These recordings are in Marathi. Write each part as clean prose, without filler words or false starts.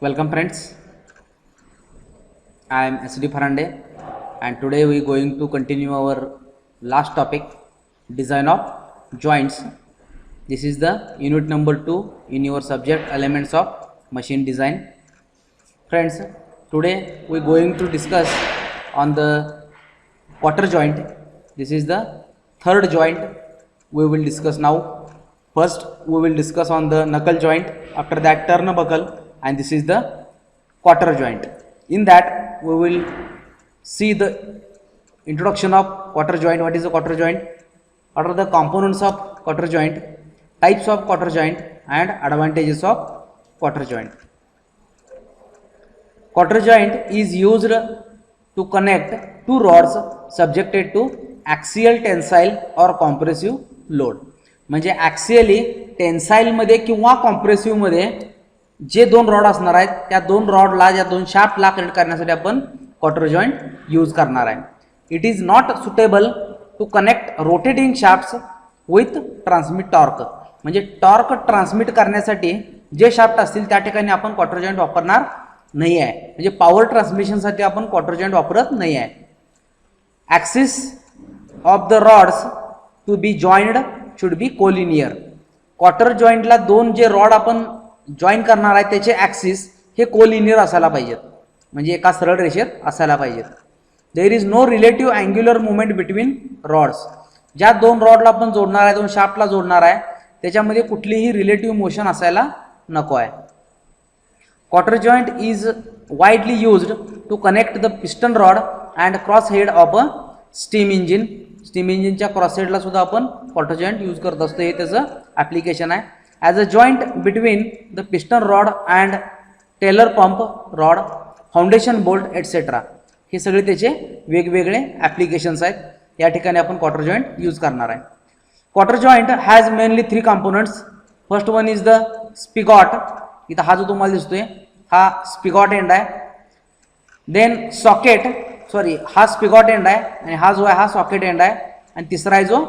Welcome friends, I am SD Farande and today we are going to continue our last topic, design of joints. This is the unit number 2 in your subject elements of machine design. Friends, today we are going to discuss on the quarter joint. This is the third joint we will discuss now. First we will discuss on the knuckle joint, after that turnbuckle, and this is the quarter joint. In that we will see the introduction of quarter joint. What is a quarter joint? What are the components of quarter joint, types of quarter joint, and advantages of quarter joint. Quarter joint is used to connect two rods subjected to axial tensile or compressive load. म्हणजे ॲक्सियली टेन्साइलमध्ये किंवा कॉम्प्रेसिव्हमध्ये जे दोन रॉड असणार आहेत त्या दोन रॉडला या दोन शाफ्टला कनेक्ट करण्यासाठी आपण क्वार्टर जॉइंट यूज करणार आहे. It is not suitable to connect rotating shafts with transmit torque. म्हणजे टॉर्क ट्रान्समिट करण्यासाठी जे शाफ्ट असतील त्या ठिकाणी आपण क्वार्टर जॉइंट वापरणार नाही आहे. म्हणजे पॉवर ट्रान्समिशनसाठी आपण क्वार्टर जॉइंट वापरत नाही आहे. Axis of the rods to be joined should be collinear. Cotter जॉइंटला दोन जे रॉड आपण जॉईन करणार आहे त्याचे ॲक्सिस हे कोलिनियर असायला पाहिजेत, म्हणजे एका सरळ रेषेत असायला पाहिजेत. There is no relative angular movement between rods. ज्या दोन रॉडला आपण जोडणार आहे, दोन शाफ्टला जोडणार आहे, त्याच्यामध्ये कुठलीही रिलेटिव्ह मोशन असायला नको आहे. Cotter joint is widely used to connect the piston rod and cross head of a steam engine. Steam इंजिनच्या क्रॉस हेडला सुद्धा आपण क्वार्टर जॉइंट यूज करत असतो. हे त्याचं ॲप्लिकेशन आहे. As a joint between the piston rod and tailor pump rod, foundation bolt etcetera. हे सगळे त्याचे वेगवेगळे ॲप्लिकेशन्स आहेत. या ठिकाणी आपण क्वार्टर जॉइंट यूज करणार आहे. Cotter joint has mainly 3 components. First one is the spigot. इथं हा जो तुम्हाला दिसतोय हा स्पिगॉट एंड आहे. देन सॉकेट, सॉरी हा स्पिगॉट एंड आहे आणि हा जो आहे हा सॉकेट एंड आहे. आणि तिसरा आहे जो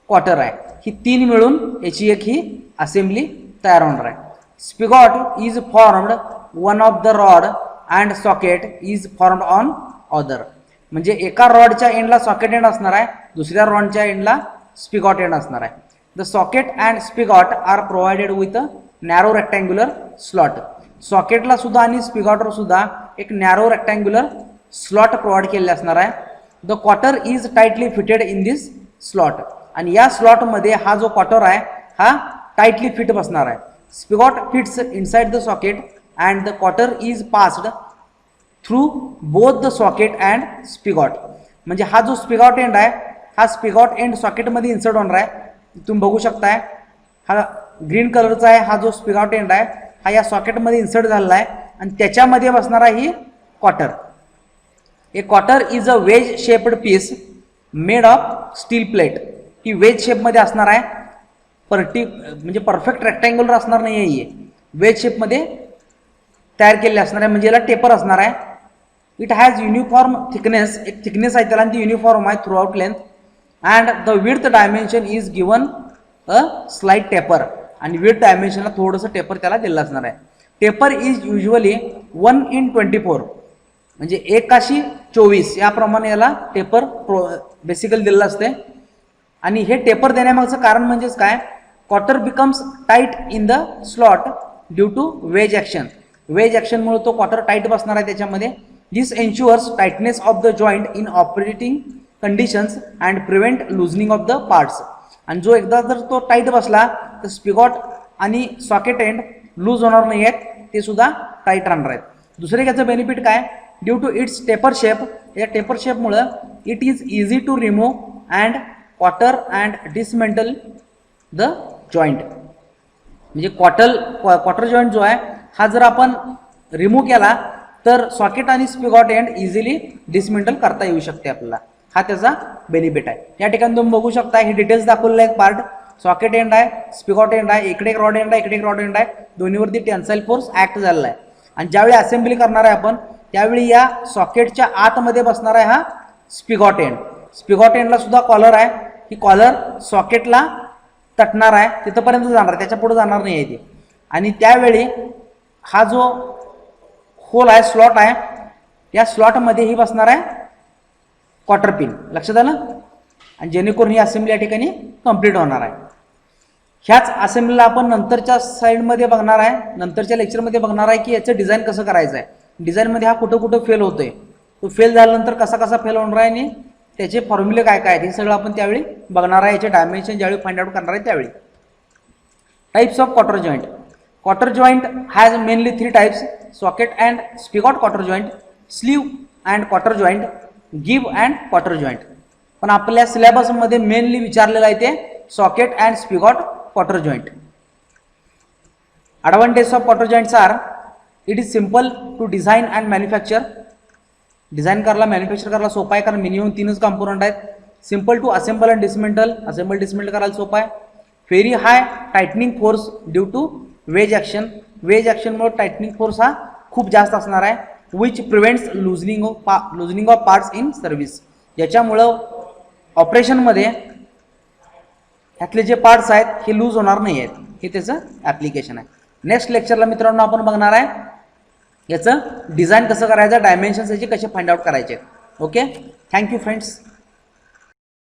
क्वार्टर आहे. ही तीन मिळून याची एक ही असेंब्ली तयार होणार आहे. Spigot is formed one of the rod and socket is formed on other. म्हणजे एका रॉडच्या एंडला सॉकेट एंड असणार आहे, दुसऱ्या रॉडच्या एंडला स्पिगॉट एंड असणार आहे. The socket and spigot are provided with a narrow rectangular slot. सॉकेटला सुद्धा आणि स्पिगॉटवर सुद्धा एक नॅरो रेक्टँग्युलर स्लॉट प्रोव्हाइड केलेले असणार आहे. The cotter is tightly fitted in this slot. आणि या स्लॉटमध्ये हा जो क्वार्टर आहे हा टाइटली फिट बसणार आहे. Spigot fits inside the socket and the cotter is passed through both the socket and spigot. म्हणजे हा जो स्पिगॉट एंड आहे हा स्पिगॉट एंड सॉकेटमध्ये इन्सर्ट होणार आहे. तुम्ही बघू शकताय हा ग्रीन कलरचा आहे. हा जो स्पिगॉट एंड आहे हा या सॉकेटमध्ये इन्सर्ट झालेला आहे आणि त्याच्यामध्ये बसणार आहे ही cotter. A cotter is a wedge shaped piece made of steel plate. ही वेज शेपमध्ये असणार आहे. म्हणजे परफेक्ट रेक्टँग्युलर असणार नाही आहे. वेज शेपमध्ये तयार केलेले असणार आहे, म्हणजे याला टेपर असणार आहे. It has uniform thickness. एक थिकनेस आहे त्याला आणि ती युनिफॉर्म आहे through out length. And the width dimension is given a slight taper. आणि विड्थ डायमेन्शनला थोडंसं टेपर त्याला दिलं असणार आहे. Taper is usually 1:24. म्हणजे 1:24 याप्रमाणे याला टेपर बेसिकली दिलेलं असते. आणि हे टेपर देण्यामागचं कारण म्हणजेच काय, cotter becomes tight in the slot due to wedge action. Wedge ॲक्शनमुळे तो क्वार्टर टाईट बसणार आहे त्याच्यामध्ये. This ensures tightness of the joint in operating conditions and prevent loosening of the parts. आणि जो एकदा जर तो टाईट बसला तर स्पिगॉट आणि सॉकेट एंड लूज होणार नाही आहेत, ते सुद्धा टाईट राहणार आहेत. दुसरे याचं बेनिफिट काय, due to its taper shape. या टेपर शेपमुळं it is easy to remove and cotter and dismantle the joint. म्हणजे क्वार्टर जॉईंट जो आहे हा जर आपण रिमूव्ह केला तर सॉकेट आणि स्पिगॉट एंड इझिली डिसमेंटल करता येऊ शकते आपल्याला. हा त्याचा बेनिफिट आहे. या ठिकाणी तुम्ही बघू शकता हे डिटेल्स दाखवलेले आहेत. पार्ट सॉकेट एंड आहे, स्पिगॉट एंड आहे, इकडे एक रॉड एंड आहे, इकडे एक रॉड एंड आहे. दोन्हीवरती टेन्साइल फोर्स ऍक्ट झालेला आहे. आणि ज्यावेळी असेंब्ली करणार आहे आपण त्यावेळी या सॉकेटच्या आतमध्ये बसणार आहे हा स्पिगॉट एंड. स्पिगॉट एंडला सुद्धा कॉलर आहे. ही कॉलर सॉकेटला तटणार आहे, तिथपर्यंत जाणार, त्याच्या पुढे जाणार नाही आहे ती. आणि त्यावेळी हा जो होल आहे, स्लॉट आहे, या स्लॉटमध्ये ही बसणार आहे क्वार्टर पिन. लक्षात आलं? आणि जेणेकरून ही असेंब्ली या ठिकाणी कंप्लीट होणार आहे. ह्याच असेंब्लीला आपण नंतरच्या साईडमध्ये बघणार आहे, नंतरच्या लेक्चरमध्ये बघणार आहे की याचं डिझाईन कसं करायचं आहे. डिझाईनमध्ये हा कुठं कुठं फेल होतोय, तो फेल झाल्यानंतर कसा कसा फेल होणार आहे आणि त्याचे फॉर्म्युले काय काय आहेत हे सगळं आपण त्यावेळी बघणार आहे. याचे डायमेन्शन ज्यावेळी फाइंड आउट करणार आहे त्यावेळी. Types of cotter joint. Cotter joint has mainly 3 types: socket and spigot cotter joint, sleeve and cotter joint, गिव्ह अँड क्वार्टर जॉईंट. पण आपल्या सिलेबसमध्ये मेनली विचारलेलं आहे ते socket and spigot cotter joint. Advantages of quarter joints are it is simple to design and manufacture. Design करायला मॅन्युफॅक्चर करायला सोपा आहे, कारण मिनिमम 3च कंपोनंट आहेत. Simple to assemble and dismantle, assemble dismantle करायला सोपा आहे. Very high tightening force due to wedge action. Wedge ॲक्शनमुळे टायटनिंग फोर्स हा खूप जास्त असणार आहे. Which prevents loosening of parts in service. ज्याच्यामुळं ऑपरेशनमध्ये ह्यातले जे पार्ट्स आहेत हे लूज होणार नाही आहेत. हे त्याचं ॲप्लिकेशन आहे. नेक्स्ट लेक्चरला मित्रांनो आपण बघणार आहे याचं डिझाईन कसं करायचं, डायमेन्शन्स याचे कसे फाइंड आउट करायचे. Okay, thank you friends.